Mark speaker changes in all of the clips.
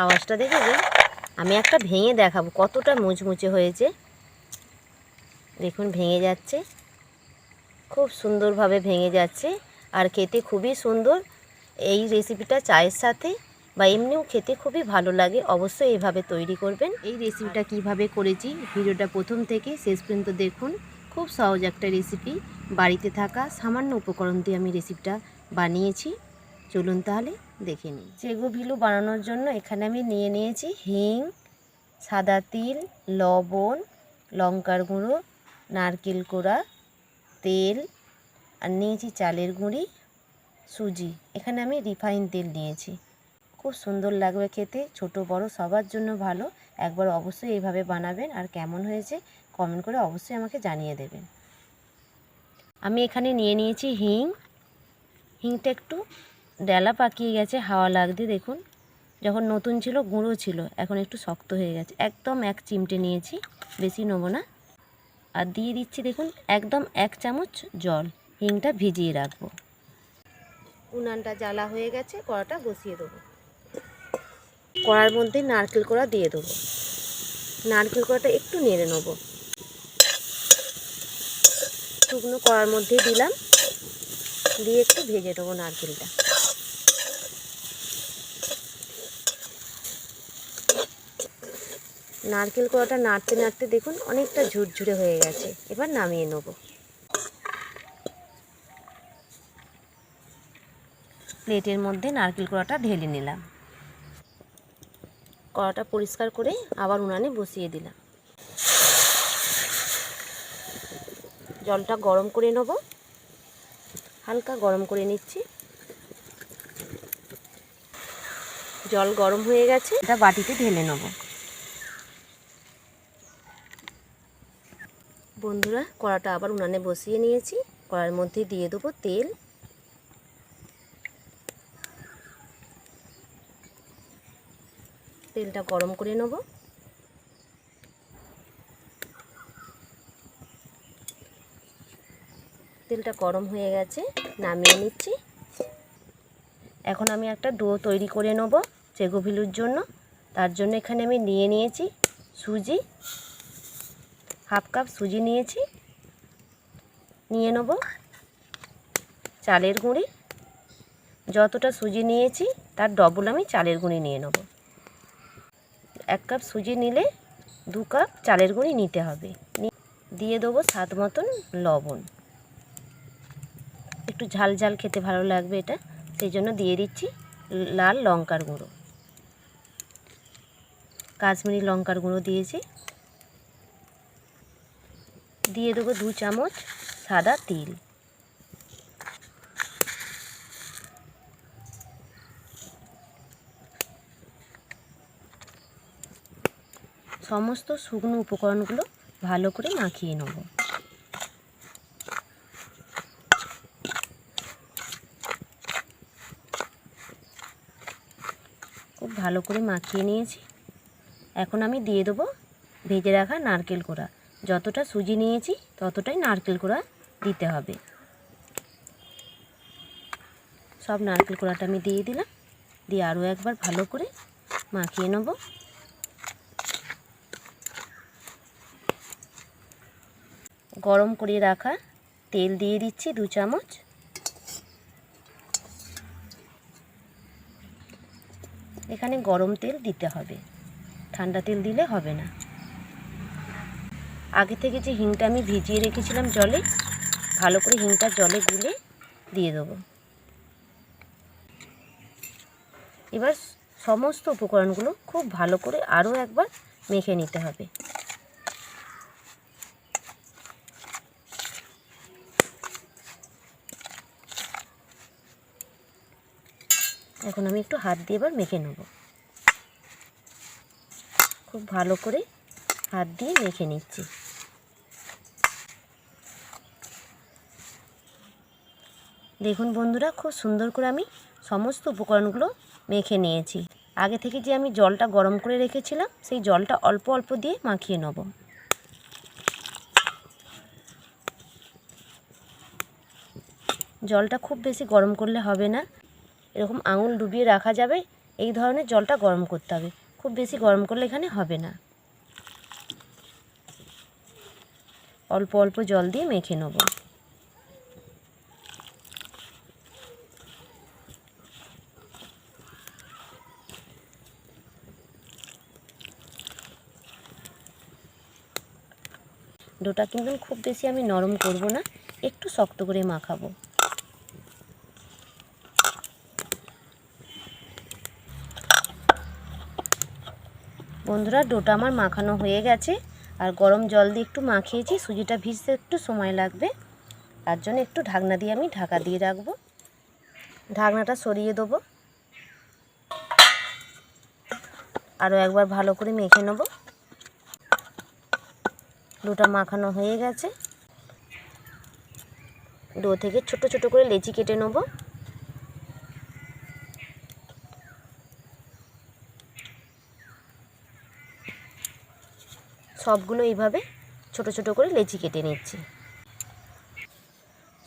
Speaker 1: আওয়াজটা দেখেছেন? আমি একটা ভেঙে দেখাবো কতটা মুচমুচে হয়েছে। দেখুন ভেঙে যাচ্ছে, খুব সুন্দরভাবে ভেঙে যাচ্ছে আর খেতে খুবই সুন্দর। এই রেসিপিটা চায়ের সাথে বা এমনিও খেতে খুবই ভালো লাগে। অবশ্যই এইভাবে তৈরি করবেন। এই রেসিপিটা কিভাবে করেছি ভিডিওটা প্রথম থেকে শেষ পর্যন্ত দেখুন। খুব সহজ একটা রেসিপি, বাড়িতে থাকা সামান্য উপকরণ দিয়ে আমি রেসিপিটা বানিয়েছি। চলুন তাহলে দেখে নিই। চেগু ভিলু বানানোর জন্য এখানে আমি নিয়ে নিয়েছি হিং, সাদা তিল, লবণ, লঙ্কার গুঁড়ো, নারকেল কোড়া, তেল আর নিয়েছি চালের গুঁড়ি, সুজি। এখানে আমি রিফাইন তেল নিয়েছি। খুব সুন্দর লাগবে খেতে, ছোট বড় সবার জন্য ভালো। একবার অবশ্যই এইভাবে বানাবেন আর কেমন হয়েছে কমেন্ট করে অবশ্যই আমাকে জানিয়ে দেবেন। আমি এখানে নিয়ে নিয়েছি হিং। হিংটা একটু ডেলা পাকিয়ে গেছে হাওয়া লাগতে। দেখুন যখন নতুন ছিল গুঁড়ো ছিল, এখন একটু শক্ত হয়ে গেছে। একদম 1 চিমটে নিয়েছি, বেশি নেবো না। আর দিয়ে দিচ্ছি দেখুন একদম 1 চামচ জল। হিংটা ভিজিয়ে রাখবো। উনানটা জ্বালা হয়ে গেছে, কড়াটা বসিয়ে দেবো। কড়ার মধ্যে নারকেল কোড়া দিয়ে দেবো। নারকেল কোড়াটা একটু নেড়ে নেব। শুকনো কড়ার মধ্যে দিলাম, দিয়ে একটু ভেজে নেবো নারকেলটা। নারকেল কোড়াটা নাড়তে নাড়তে দেখুন অনেকটা ঝুরঝুরে হয়ে গেছে। এবার নামিয়ে নেব। প্লেটের মধ্যে নারকেল কোড়াটা ঢেলে নিলাম। কড়াটা পরিষ্কার করে আবার উনানে বসিয়ে দিলাম। জলটা গরম করে নেব, হালকা গরম করে নিচ্ছি। জল গরম হয়ে গেছে, এটা বাটিতে ঢেলে নেব। বন্ধুরা কড়াটা আবার উনানে বসিয়ে নিয়েছি। কড়ার মধ্যে দিয়ে দেবো তেল। তেলটা গরম করে নেব। তেলটা গরম হয়ে গেছে, নামিয়ে নিচ্ছি। এখন আমি একটা ডো তৈরি করে নেব চেগু ভিলুর জন্য। তার জন্য এখানে আমি নিয়ে নিয়েছি সুজি, 1/2 কাপ সুজি নিয়েছি। নিয়ে নেব চালের গুঁড়ি। যতটা সুজি নিয়েছি তার ডবল আমি চালের গুঁড়ি নিয়ে নেব। 1 কাপ সুজি নিলে 2 কাপ চালের গুঁড়ি নিতে হবে। দিয়ে দেবো স্বাদ মতন লবণ। একটু ঝাল ঝাল খেতে ভালো লাগবে এটা, সেই জন্য দিয়ে দিচ্ছি লাল লঙ্কার গুঁড়ো। কাশ্মীরি লঙ্কার গুঁড়ো দিয়েছি। দিয়ে দেবো 2 চামচ সাদা তিল। সমস্ত শুকনো উপকরণগুলো ভালো করে মাখিয়ে নেব। খুব ভালো করে মাখিয়ে নিয়েছি। এখন আমি দিয়ে দেবো ভেজে রাখা নারকেল কোড়া। যতটা সুজি নিয়েছি ততটাই নারকেল কোড়া দিতে হবে। সব নারকেল কোড়াটা আমি দিয়ে দিলাম। দিয়ে আরও একবার ভালো করে মাখিয়ে নেব। গরম করে রাখা তেল দিয়ে দিচ্ছি 2 চামচ। এখানে গরম তেল দিতে হবে, ঠান্ডা তেল দিলে হবে না। আগে থেকে যে হিংটা আমি ভিজিয়ে রেখেছিলাম জলে, ভালো করে হিংটা জলে গুলে দিয়ে দেবো। এবার সমস্ত উপকরণগুলো খুব ভালো করে আরও একবার মেখে নিতে হবে। এখন আমি একটু হাত দিয়ে এবার মেখে নেব। খুব ভালো করে হাত দিয়ে মেখে নিচ্ছি। দেখুন বন্ধুরা খুব সুন্দর করে আমি সমস্ত উপকরণগুলো মেখে নিয়েছি। আগে থেকে যে আমি জলটা গরম করে রেখেছিলাম সেই জলটা অল্প অল্প দিয়ে মাখিয়ে নেব। জলটা খুব বেশি গরম করলে হবে না, এরকম আঙুল ডুবিয়ে রাখা যাবে এই ধরনের জলটা গরম করতে হবে, খুব বেশি গরম করলে এখানে হবে না। অল্প অল্প জল দিয়ে মেখে নেব। ডোটা কিন্তু খুব বেশি আমি নরম করব না, একটু শক্ত করে মাখাবো। বন্ধুরা, ডোটা আমার মাখানো হয়ে গেছে, আর গরম জল দিয়ে একটু মাখিয়েছি, সুজিটা ভিজতে একটু সময় লাগবে, তার জন্য একটু ঢাকনা দিয়ে আমি ঢাকা দিয়ে রাখবো। ঢাকনাটা সরিয়ে দেবো, আরও একবার ভালো করে মেখে নেব। ডোটা মাখানো হয়ে গেছে, ডো থেকে ছোট ছোট করে লেচি কেটে নেব। সবগুলো এইভাবে ছোট ছোট করে লেচি কেটে নিচ্ছি।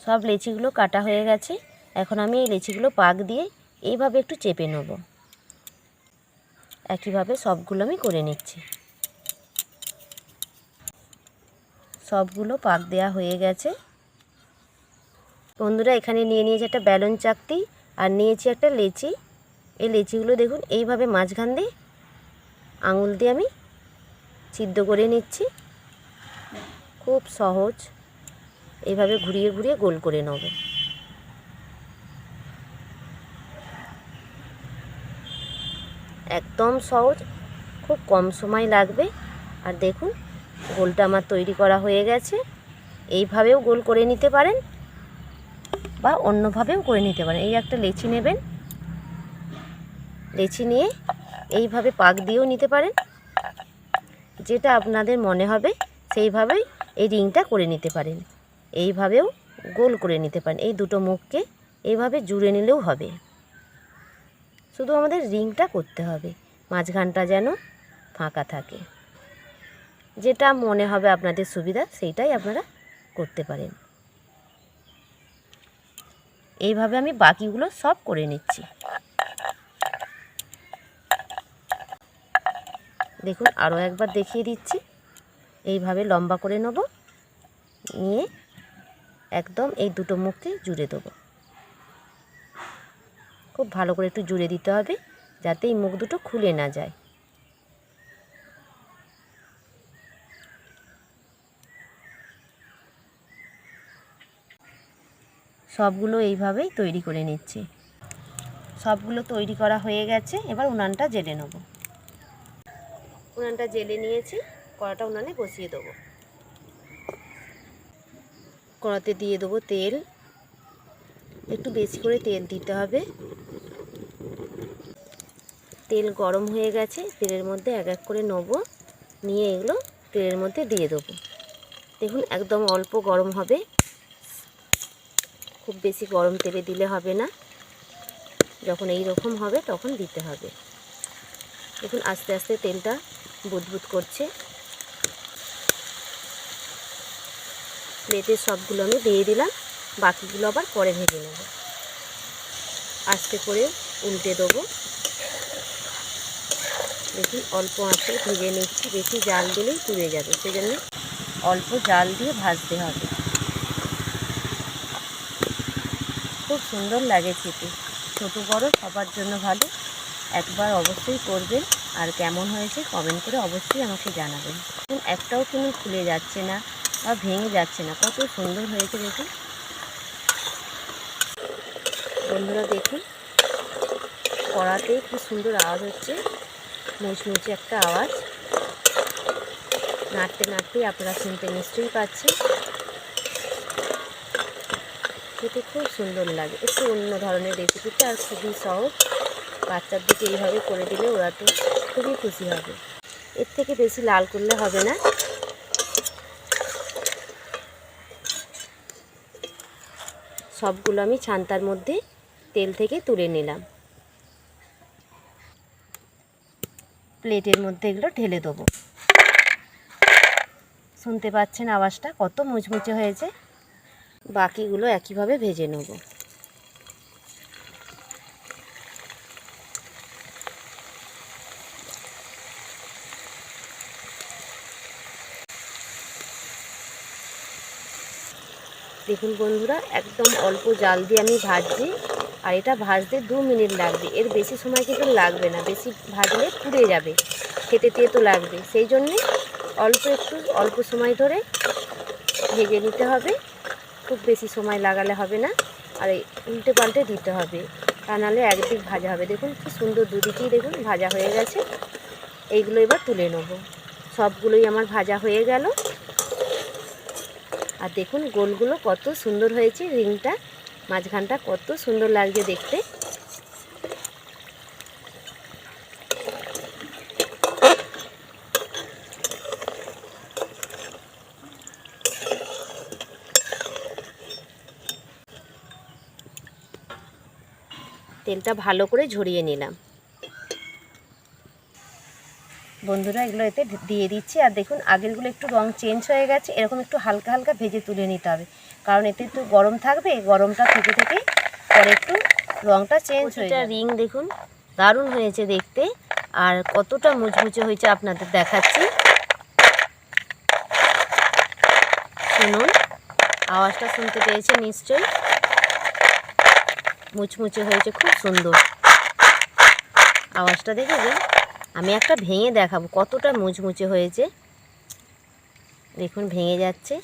Speaker 1: সব লেচিগুলো কাটা হয়ে গেছে, এখন আমি এই লেচিগুলো পাক দিয়ে এইভাবে একটু চেপে নেব। একইভাবে সবগুলো আমি করে নিচ্ছি। সবগুলো পাক দেওয়া হয়ে গেছে। বন্ধুরা, এখানে নিয়েছি একটা বেলুন চাকতি, আর নিয়েছি একটা লেচি। এই লেচিগুলো দেখুন এইভাবে মাঝখান দিয়ে আঙুল দিয়ে আমি ছিদ্র করে নিচ্ছি। খুব সহজ, এইভাবে ঘুরিয়ে ঘুরিয়ে গোল করে নেব। একদম সহজ, খুব কম সময় লাগবে। আর দেখুন গোলটা আমার তৈরি করা হয়ে গেছে। এইভাবেও গোল করে নিতে পারেন বা অন্যভাবেও করে নিতে পারেন। এই একটা লেচি নেবেন, লেচি নিয়ে এইভাবে পাক দিয়েও নিতে পারেন, যেটা আপনাদের মনে হবে সেইভাবেই এই রিংটা করে নিতে পারেন। এইভাবেও গোল করে নিতে পারেন। এই দুটো মুখকে এইভাবে জুড়ে নিলেও হবে, শুধু আমাদের রিংটা করতে হবে, মাঝখানটা যেন ফাঁকা থাকে। যেটা মনে হবে আপনাদের সুবিধা সেইটাই আপনারা করতে পারেন। এইভাবে আমি বাকিগুলো সব করে নিচ্ছি। দেখুন আরও একবার দেখিয়ে দিচ্ছি। এইভাবে লম্বা করে নেব, নিয়ে একদম এই দুটো মুখকে জুড়ে দেবো। খুব ভালো করে একটু জুড়ে দিতে হবে, যাতে এই মুখ দুটো খুলে না যায়। সবগুলো এইভাবেই তৈরি করে নিচ্ছি। সবগুলো তৈরি করা হয়ে গেছে, এবার উনানটা জেলে নেব। উনানটা জেলে নিয়েছি, কড়াটা উনানে বসিয়ে দেবো। কড়াতে দিয়ে দেবো তেল, একটু বেশি করে তেল দিতে হবে। তেল গরম হয়ে গেছে, তেলের মধ্যে এক এক করে নেব, নিয়ে এগুলো তেলের মধ্যে দিয়ে দেবো। দেখুন একদম অল্প গরম হবে, খুব বেশি গরম তেলে দিলে হবে না। যখন এই রকম হবে তখন দিতে হবে। দেখুন আস্তে আস্তে তেলটা বুদবুদ করছে। প্লেটের সবগুলো আমি দিয়ে দিলাম, বাকিগুলো আবার পরে ভেজে নেব। আস্তে করে উল্টে দেবো। দেখুন অল্প আঁচে ভেজে নিচ্ছি, বেশি জাল দিলেই পুড়ে যাবে, সেজন্য অল্প জাল দিয়ে ভাজতে হবে। খুব সুন্দর লাগে খেতে, ছোটো বড়ো সবার জন্য ভালো। একবার অবশ্যই করবেন, আর কেমন হয়েছে কমেন্ট করে অবশ্যই আমাকে জানাবেন। একটাও কিন্তু খুলে যাচ্ছে না বা ভেঙে যাচ্ছে না, কত সুন্দর হয়েছে দেখুন। বন্ধুরা দেখুন কড়াতেই কি সুন্দর আওয়াজ হচ্ছে, মুচমুচে একটা আওয়াজ। নাড়তে নাড়তেই আপনারা শুনতে নিশ্চয়ই পাচ্ছেন। খেতে খুব সুন্দর লাগে, একটু অন্য ধরনের রেসিপিটা, আর খুবই সহজ। বাচ্চাদেরকে এইভাবে করে দিলে ওরা তো খুবই খুশি হবে। এর থেকে বেশি লাল করলে হবে না। সবগুলো আমি ছান্তার মধ্যে তেল থেকে তুলে নিলাম, প্লেটের মধ্যে এগুলো ঢেলে দেবো। শুনতে পাচ্ছেন আওয়াজটা, কত মুচমুচে হয়েছে। বাকিগুলো একইভাবে ভেজে নেব। দেখুন বন্ধুরা, একদম অল্প জাল দিয়ে আমি ভাজছি। আর এটা ভাজতে 2 মিনিট লাগবে, এর বেশি সময় কিন্তু লাগবে না। বেশি ভাজলে পুড়ে যাবে, খেতে তেতো লাগবে। সেই জন্যে অল্প সময় ধরে ভেজে নিতে হবে। খুব বেশি সময় লাগালে হবে না। আর উল্টে পাল্টে দিতে হবে, তা নাহলে একদিক ভাজা হবে। দেখুন কি সুন্দর দুদিকেই দেখুন ভাজা হয়ে গেছে। এইগুলো এবার তুলে নেব। সবগুলোই আমার ভাজা হয়ে গেল। আর দেখুন গোলগুলো কত সুন্দর হয়েছে, রিংটা মাঝখানটা কত সুন্দর লাগছে দেখতে। তেলটা ভালো করে ঝরিয়ে নিলাম। বন্ধুরা, এগুলো এতে দিয়ে দিচ্ছি। আর দেখুন আগেরগুলো একটু রং চেঞ্জ হয়ে গেছে, এরকম একটু হালকা হালকা ভেজে তুলে নিতে হবে, কারণ এতে একটু গরম থাকবে। গরমটা থেকে থেকে পরে একটু রংটা চেঞ্জ হয়ে যাবে। রিং দেখুন দারুণ হয়েছে দেখতে, আর কতটা মুচমুচে হয়েছে আপনাদের দেখাচ্ছি। শুনুন, আওয়াজটা শুনতে পেয়েছে নিশ্চয়ই। মুচমুচে হয়েছে, খুব সুন্দর আওয়াজটা দেখেছেন। আমি একটা ভেঙে দেখাবো কতটা মুচমুচে হয়েছে। দেখুন ভেঙে যাচ্ছে,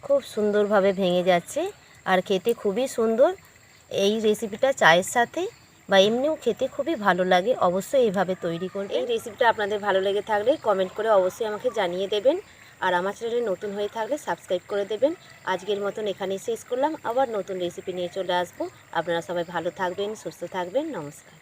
Speaker 1: খুব সুন্দরভাবে ভেঙে যাচ্ছে, আর খেতে খুবই সুন্দর। এই রেসিপিটা চায়ের সাথে বা এমনিও খেতে খুবই ভালো লাগে। অবশ্যই এইভাবে তৈরি করবেন। এই রেসিপিটা আপনাদের ভালো লেগে থাকলে কমেন্ট করে অবশ্যই আমাকে জানিয়ে দেবেন। আর আমার চ্যানেলে নতুন হয়ে থাকলে সাবস্ক্রাইব করে দেবেন। আজকের মতন এখানেই শেষ করলাম, আবার নতুন রেসিপি নিয়ে চলে আসবো। আপনারা সবাই ভালো থাকবেন, সুস্থ থাকবেন। নমস্কার।